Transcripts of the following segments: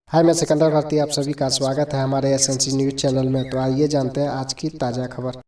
हाय, मैं सिकंदर भारती। आप सभी का स्वागत है हमारे एसएनसी न्यूज़ चैनल में। तो आइए जानते हैं आज की ताज़ा खबर।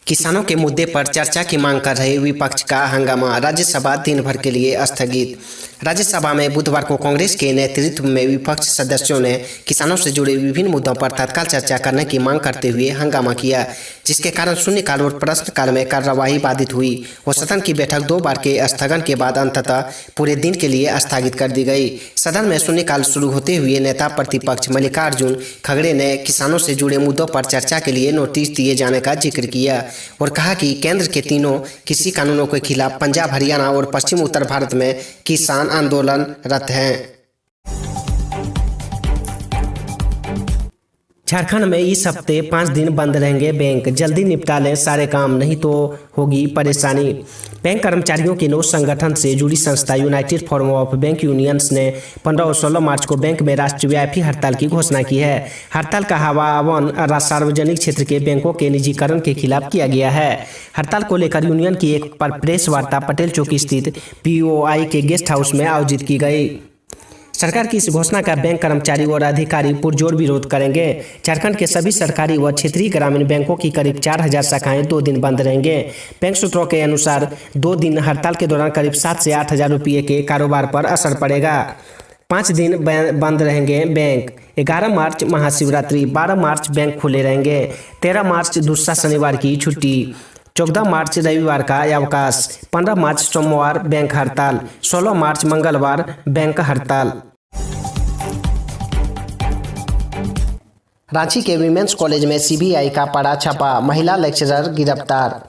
किसानों के मुद्दे पर चर्चा की मांग कर रहे विपक्ष का हंगामा, राज्यसभा दिन भर के लिए स्थगित। राज्यसभा में बुधवार को कांग्रेस के नेतृत्व में विपक्ष सदस्यों ने किसानों से जुड़े विभिन्न मुद्दों पर तत्काल चर्चा करने की मांग करते हुए हंगामा किया, जिसके कारण शून्यकाल और प्रश्नकाल में कार्यवाही बाधित हुई और सदन की बैठक 2 बार के स्थगन के बाद अंततः पूरे दिन के लिए स्थगित कर दी गई। सदन में शून्यकाल शुरू होते हुए नेता प्रतिपक्ष मल्लिकार्जुन खड़गे ने किसानों से जुड़े मुद्दों पर चर्चा के लिए नोटिस दिए जाने का जिक्र किया और कहा कि केंद्र के तीनों कृषि कानूनों के खिलाफ पंजाब, हरियाणा और पश्चिम उत्तर भारत में किसान आंदोलनरत हैं। झारखंड में इस हफ्ते 5 दिन बंद रहेंगे बैंक, जल्दी निपटा लें सारे काम, नहीं तो होगी परेशानी। बैंक कर्मचारियों के 9 संगठन से जुड़ी संस्था United forum of bank unions ने 15 और 16 मार्च को बैंक में राष्ट्रव्यापी हड़ताल की घोषणा की है। हड़ताल का आह्वान सार्वजनिक क्षेत्र के बैंकों के निजीकरण के खिलाफ किया गया है। हड़ताल को लेकर यूनियन की एक प्रेस वार्ता पटेल चौक स्थित पीओआई के गेस्ट हाउस में आयोजित की गई। सरकार की इस घोषणा का बैंक कर्मचारी और अधिकारी पुरजोर विरोध करेंगे। झारखंड के सभी सरकारी व क्षेत्रीय ग्रामीण बैंकों की करीब 4000 शाखाएं 2 दिन बंद रहेंगे। बैंक सूत्रों के अनुसार 2 दिन हड़ताल के दौरान करीब 7 से 8 हजार रुपये के कारोबार पर असर पड़ेगा। 5 दिन बंद रहेंगे बैंक। 11 मार्च महाशिवरात्रि, 12 मार्च बैंक खुले रहेंगे, 13 मार्च दूसरा शनिवार की छुट्टी, 14 मार्च रविवार का अवकाश, 15 मार्च सोमवार बैंक हड़ताल, 16 मार्च मंगलवार बैंक हड़ताल। रांची के विमेंस कॉलेज में सीबीआई का पड़ा छापा, महिला लेक्चरर गिरफ्तार।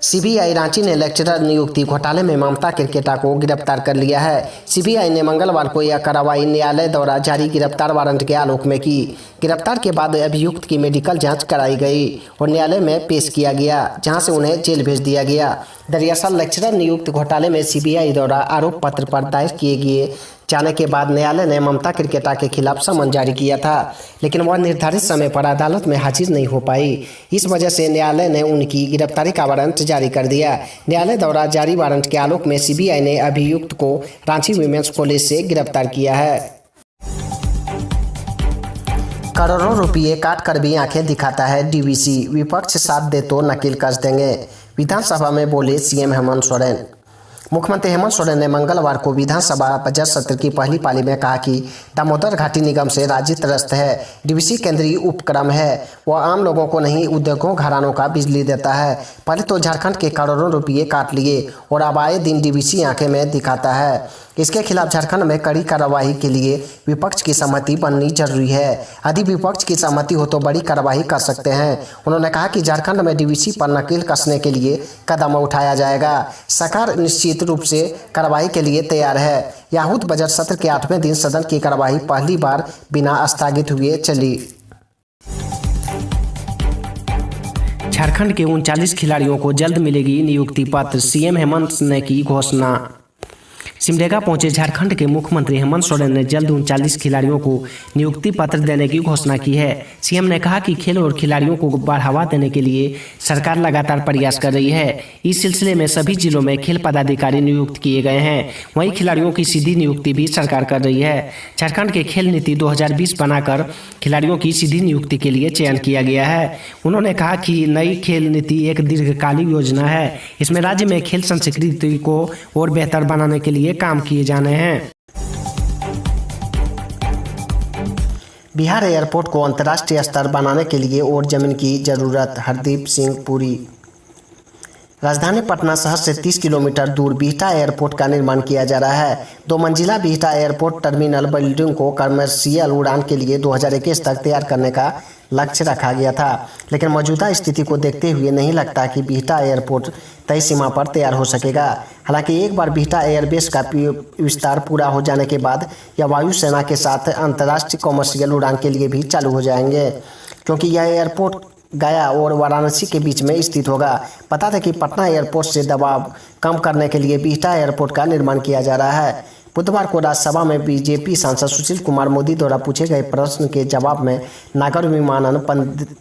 सीबीआई रांची ने लेक्चरर नियुक्ति घोटाले में ममता केरकेटा को गिरफ्तार कर लिया है। सीबीआई ने मंगलवार को यह कार्रवाई न्यायालय द्वारा जारी गिरफ्तार वारंट के आलोक में की। गिरफ्तार के बाद अभियुक्त की मेडिकल जांच कराई गई और न्यायालय में पेश किया गया, जहां से उन्हें जेल भेज दिया गया। दरअसल लेक्चरर नियुक्त घोटाले में सीबीआई द्वारा आरोप पत्र पर दायर किए गए जाने के बाद न्यायालय ने ममता केरकेटा के खिलाफ समन जारी किया था, लेकिन वह निर्धारित समय पर अदालत में हाजिर नहीं हो पाई। इस वजह से न्यायालय ने उनकी गिरफ्तारी का वारंट जारी कर दिया। न्यायालय द्वारा जारी वारंट के आलोक में सीबीआई ने अभियुक्त को रांची विमेंस कॉलेज से गिरफ्तार किया है। करोड़ों रुपये काट कर भी आंखें दिखाता है डीवीसी, विपक्ष साथ दे तो नकेल कस देंगे। विधानसभा में बोले सीएम हेमंत सोरेन। मुख्यमंत्री हेमंत सोरेन ने मंगलवार को विधानसभा बजट सत्र की पहली पाली में कहा कि दामोदर घाटी निगम से राज्य त्रस्त है। डीवीसी केंद्रीय उपक्रम है, वह आम लोगों को नहीं उद्योगों घरानों का बिजली देता है। पहले तो झारखंड के करोड़ों रुपये काट लिए और अब आए दिन डीवीसी आंखें में दिखाता है। इसके खिलाफ झारखंड में कड़ी कार्रवाई के लिए विपक्ष की सहमति बननी जरूरी है। यदि विपक्ष की सहमति हो तो बड़ी कार्रवाई कर सकते हैं। उन्होंने कहा कि झारखंड में डीवीसी पर नकेल कसने के लिए कदम उठाया जाएगा। सरकार निश्चित रूप से कार्रवाई के लिए तैयार है। याहूत बजट सत्र के 8वें दिन सदन की कार्रवाई पहली बार बिना स्थगित हुए चली। झारखंड के 39 खिलाड़ियों को जल्द मिलेगी नियुक्ति पत्र, सीएम हेमंत ने की घोषणा। सिमडेगा पहुंचे झारखंड के मुख्यमंत्री हेमंत सोरेन ने जल्द 39 खिलाड़ियों को नियुक्ति पत्र देने की घोषणा की है। सीएम ने कहा कि खेल और खिलाड़ियों को बढ़ावा देने के लिए सरकार लगातार प्रयास कर रही है। इस सिलसिले में सभी जिलों में खेल पदाधिकारी नियुक्त किए गए हैं। वहीं खिलाड़ियों की सीधी नियुक्ति भी सरकार कर रही है। झारखंड के खेल नीति 2020 बनाकर खिलाड़ियों की सीधी नियुक्ति के लिए चयन किया गया है। उन्होंने कहा कि नई खेल नीति एक दीर्घकालिक योजना है। इसमें राज्य में खेल संस्कृति को और बेहतर बनाने के लिए काम किए जाने हैं। बिहार एयरपोर्ट को अंतर्राष्ट्रीय स्तर बनाने के लिए और जमीन की जरूरत, हरदीप सिंह पुरी। राजधानी पटना शहर से 30 किलोमीटर दूर बिहटा एयरपोर्ट का निर्माण किया जा रहा है। 2 मंजिला बिहटा एयरपोर्ट टर्मिनल बिल्डिंग को कमर्शियल उड़ान के लिए 2021 तक तैयार करने का लक्ष्य रखा गया था, लेकिन मौजूदा स्थिति को देखते हुए नहीं लगता कि बिहटा एयरपोर्ट तय सीमा पर तैयार हो सकेगा। हालांकि एक बार बिहटा एयरबेस का विस्तार पूरा हो जाने के बाद यह वायुसेना के साथ अंतर्राष्ट्रीय कमर्शियल उड़ान के लिए भी चालू हो जाएंगे, क्योंकि यह एयरपोर्ट गया और वाराणसी के बीच में स्थित होगा। बता दें कि पटना एयरपोर्ट से दबाव कम करने के लिए बिहटा एयरपोर्ट का निर्माण किया जा रहा है। बुधवार को राज्यसभा में बीजेपी सांसद सुशील कुमार मोदी द्वारा पूछे गए प्रश्न के जवाब में नागर विमानन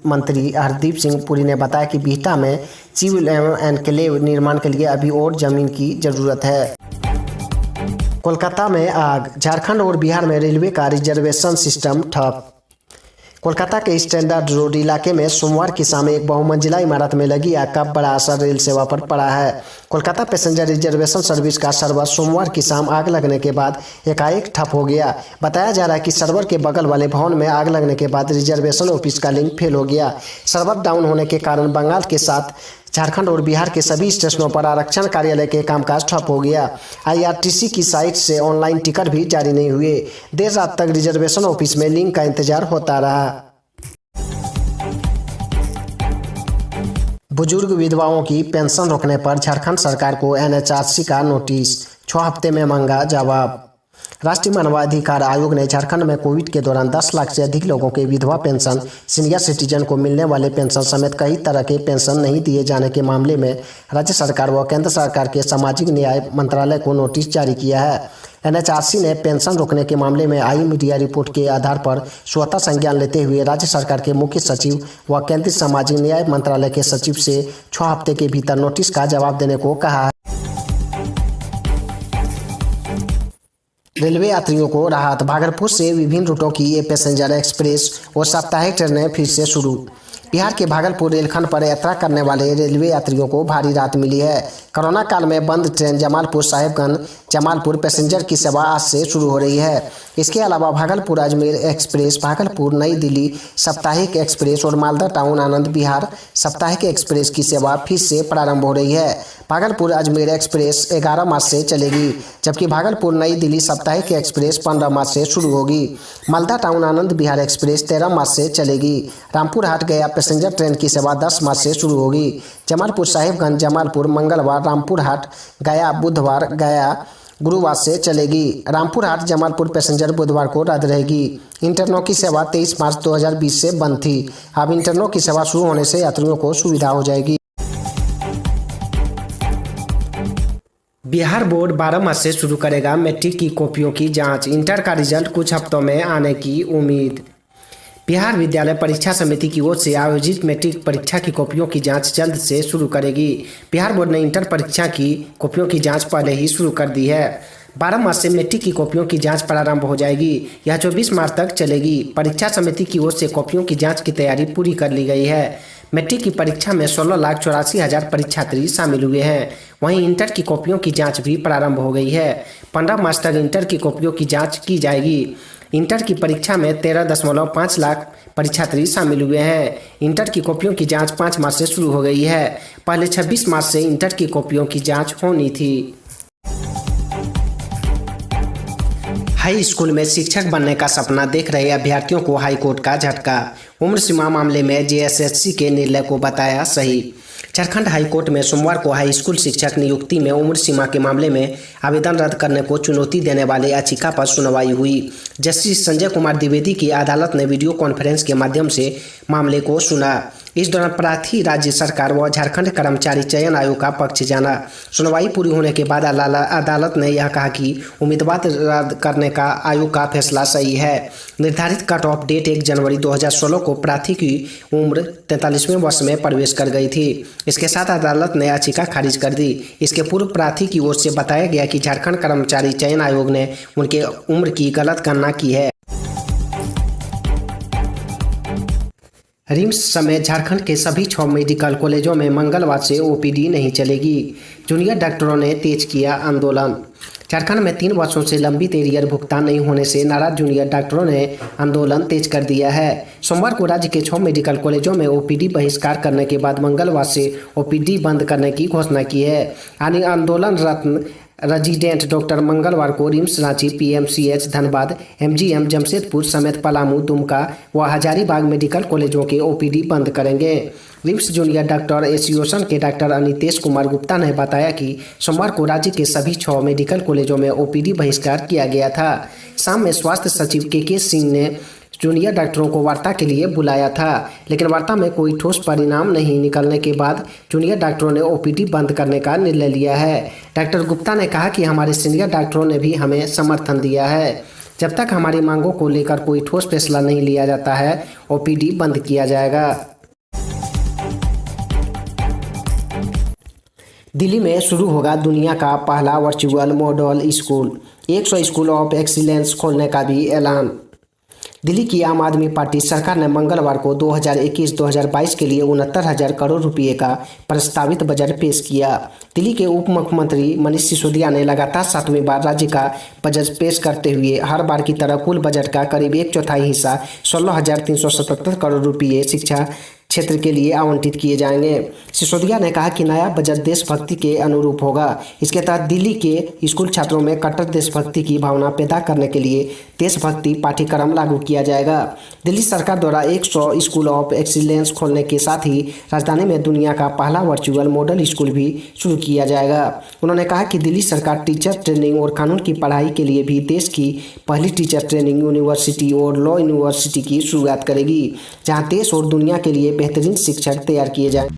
मंत्री हरदीप सिंह पुरी ने बताया कि बिहटा में सिविल एनक्लेव निर्माण के लिए अभी और जमीन की जरूरत है। कोलकाता में आग, झारखंड और बिहार में रेलवे का रिजर्वेशन सिस्टम ठप। कोलकाता के स्टैंडर्ड रोड इलाके में सोमवार की शाम एक बहुमंजिला इमारत में लगी आग का बड़ा असर रेल सेवा पर पड़ा है। कोलकाता पैसेंजर रिजर्वेशन सर्विस का सर्वर सोमवार की शाम आग लगने के बाद एकाएक ठप हो गया। बताया जा रहा है कि सर्वर के बगल वाले भवन में आग लगने के बाद रिजर्वेशन ऑफिस का लिंक फेल हो गया। सर्वर डाउन होने के कारण बंगाल के साथ झारखंड और बिहार के सभी स्टेशनों पर आरक्षण कार्यालय के कामकाज ठप हो गया। आईआरटीसी की साइट से ऑनलाइन टिकट भी जारी नहीं हुए। देर रात तक रिजर्वेशन ऑफिस में लिंक का इंतजार होता रहा। बुजुर्ग विधवाओं की पेंशन रोकने पर झारखंड सरकार को एनएचआरसी का नोटिस, 6 हफ्ते में मांगा जवाब। राष्ट्रीय मानवाधिकार आयोग ने झारखंड में कोविड के दौरान 10 लाख से अधिक लोगों के विधवा पेंशन, सीनियर सिटीजन को मिलने वाले पेंशन समेत कई तरह के पेंशन नहीं दिए जाने के मामले में राज्य सरकार व केंद्र सरकार के सामाजिक न्याय मंत्रालय को नोटिस जारी किया है। एनएचआरसी ने पेंशन रोकने के मामले में आई मीडिया रिपोर्ट के आधार पर स्वतः संज्ञान लेते हुए राज्य सरकार के मुख्य सचिव व केंद्रीय सामाजिक न्याय मंत्रालय के सचिव से 6 हफ्ते के भीतर नोटिस का जवाब देने को कहा है। रेलवे यात्रियों को राहत, भागलपुर से विभिन्न रूटों की ये पैसेंजर एक्सप्रेस और साप्ताहिक ट्रेनें फिर से शुरू। बिहार के भागलपुर रेलखंड पर यात्रा करने वाले रेलवे यात्रियों को भारी राहत मिली है। कोरोना काल में बंद ट्रेन जमालपुर साहिबगंज जमालपुर पैसेंजर की सेवा आज से शुरू हो रही है। इसके अलावा भागलपुर अजमेर एक्सप्रेस, भागलपुर नई दिल्ली साप्ताहिक एक्सप्रेस और मालदा टाउन आनंद विहार साप्ताहिक एक्सप्रेस की सेवा फिर से प्रारंभ हो रही है। भागलपुर अजमेर एक्सप्रेस 11 मार्च से चलेगी, जबकि भागलपुर नई दिल्ली साप्ताहिक एक्सप्रेस 15 मार्च से शुरू होगी। मालदा टाउन आनंद विहार एक्सप्रेस 13 मार्च से चलेगी। रामपुर हाट गया पैसेंजर ट्रेन की सेवा 10 मार्च से शुरू होगी। जमालपुर साहिबगंज जमालपुर मंगलवार, रामपुर हाट गया बुधवार, गया गुरुवार से चलेगी। रामपुर हाट जमालपुर पैसेंजर बुधवार को रद्द रहेगी। इंटरनो की सेवा 23 मार्च 2020 से बंद थी। अब इंटरनो की सेवा शुरू होने से यात्रियों को सुविधा हो जाएगी। बिहार बोर्ड 12 मार्च से शुरू करेगा मैट्रिक की कॉपियों की जांच, इंटर का रिजल्ट कुछ हफ्तों में आने की उम्मीद। बिहार विद्यालय परीक्षा समिति की ओर से आयोजित मैट्रिक परीक्षा की कॉपियों की जांच जल्द से शुरू करेगी। बिहार बोर्ड ने इंटर परीक्षा की कॉपियों की जांच पहले ही शुरू कर दी है। 12 मार्च से मैट्रिक की कॉपियों की जांच प्रारंभ हो जाएगी। यह 24 मार्च तक चलेगी। परीक्षा समिति की ओर से कॉपियों की जांच की तैयारी पूरी कर ली गई है। मैट्रिक की परीक्षा में 16,84,000 परीक्षार्थी शामिल हुए हैं। वहीं इंटर की कॉपियों की जांच भी प्रारंभ हो गई है। 15 मार्च तक इंटर की कॉपियों की जांच की जाएगी। इंटर की परीक्षा में 13.5 लाख परीक्षार्थी शामिल हुए हैं। इंटर की कॉपियों की जांच 5 मार्च से शुरू हो गई है। पहले 26 मार्च से इंटर की कॉपियों की जांच होनी थी। हाई स्कूल में शिक्षक बनने का सपना देख रहे अभ्यर्थियों को हाईकोर्ट का झटका। उम्र सीमा मामले में जेएसएससी के निर्णय को बताया सही। झारखंड हाईकोर्ट में सोमवार को हाई स्कूल शिक्षक नियुक्ति में उम्र सीमा के मामले में आवेदन रद्द करने को चुनौती देने वाले याचिका पर सुनवाई हुई। जस्टिस संजय कुमार द्विवेदी की अदालत ने वीडियो कॉन्फ्रेंस के माध्यम से मामले को सुना। इस दौरान प्रार्थी राज्य सरकार व झारखंड कर्मचारी चयन आयोग का पक्ष जाना। सुनवाई पूरी होने के बाद अदालत ने यह कहा कि उम्मीदवार रद्द करने का आयोग का फैसला सही है। निर्धारित कट ऑफ डेट 1 जनवरी 2016 को प्रार्थी की उम्र 43वें वर्ष में प्रवेश कर गई थी। इसके साथ अदालत ने याचिका खारिज कर दी। इसके पूर्व प्रार्थी की ओर से बताया गया कि झारखंड कर्मचारी चयन आयोग ने उनके उम्र की गलत गणना की है। रिम्स समेत झारखंड के सभी 6 मेडिकल कॉलेजों में मंगलवार से ओपीडी नहीं चलेगी। जूनियर डॉक्टरों ने तेज किया आंदोलन। झारखंड में 3 वर्षों से लंबित एरियर भुगतान नहीं होने से नाराज जूनियर डॉक्टरों ने आंदोलन तेज कर दिया है। सोमवार को राज्य के 6 मेडिकल कॉलेजों में ओपीडी बहिष्कार करने के बाद मंगलवार से ओपीडी बंद करने की घोषणा की है। आंदोलनरत रेजिडेंट डॉक्टर मंगलवार को RIMS Ranchi, PMCH Dhanbad, MGM Jamshedpur समेत पलामू, दुमका व हजारीबाग मेडिकल कॉलेजों के ओपीडी बंद करेंगे। रिम्स जूनियर डॉक्टर एसोसिएशन के डॉक्टर अनितेश कुमार गुप्ता ने बताया कि सोमवार को राज्य के सभी 6 मेडिकल कॉलेजों में ओपीडी बहिष्कार किया गया था। शाम में स्वास्थ्य सचिव के सिंह ने जूनियर डॉक्टरों को वार्ता के लिए बुलाया था, लेकिन वार्ता में कोई ठोस परिणाम नहीं निकलने के बाद जूनियर डॉक्टरों ने ओपीडी बंद करने का निर्णय लिया है। डॉक्टर गुप्ता ने कहा कि हमारे सीनियर डॉक्टरों ने भी हमें समर्थन दिया है। जब तक हमारी मांगों को लेकर कोई ठोस फैसला नहीं लिया जाता है, ओपीडी बंद किया जाएगा। दिल्ली में शुरू होगा दुनिया का पहला virtual model school. 100 school of excellence खोलने का भी ऐलान। दिल्ली की आम आदमी पार्टी सरकार ने मंगलवार को 2021-2022 के लिए 69,000 करोड़ रुपए का प्रस्तावित बजट पेश किया। दिल्ली के उप मुख्यमंत्री मनीष सिसोदिया ने लगातार 7वीं बार राज्य का बजट पेश करते हुए हर बार की तरह कुल बजट का करीब 1/4 हिस्सा 16,377 करोड़ रुपए शिक्षा क्षेत्र के लिए आवंटित किए जाएंगे। सिसोदिया ने कहा कि नया बजट देशभक्ति के अनुरूप होगा। इसके तहत दिल्ली के स्कूल छात्रों में कट्टर देशभक्ति की भावना पैदा करने के लिए देशभक्ति पाठ्यक्रम लागू किया जाएगा। दिल्ली सरकार द्वारा 100 स्कूल ऑफ एक्सीलेंस खोलने के साथ ही राजधानी में दुनिया का पहला वर्चुअल मॉडल स्कूल भी शुरू किया जाएगा। उन्होंने कहा कि दिल्ली सरकार टीचर ट्रेनिंग और कानून की पढ़ाई के लिए भी देश की पहली टीचर ट्रेनिंग यूनिवर्सिटी और लॉ यूनिवर्सिटी की शुरुआत करेगी, जहां देश और दुनिया के लिए बेहतरीन शिक्षक तैयार किए जाएं।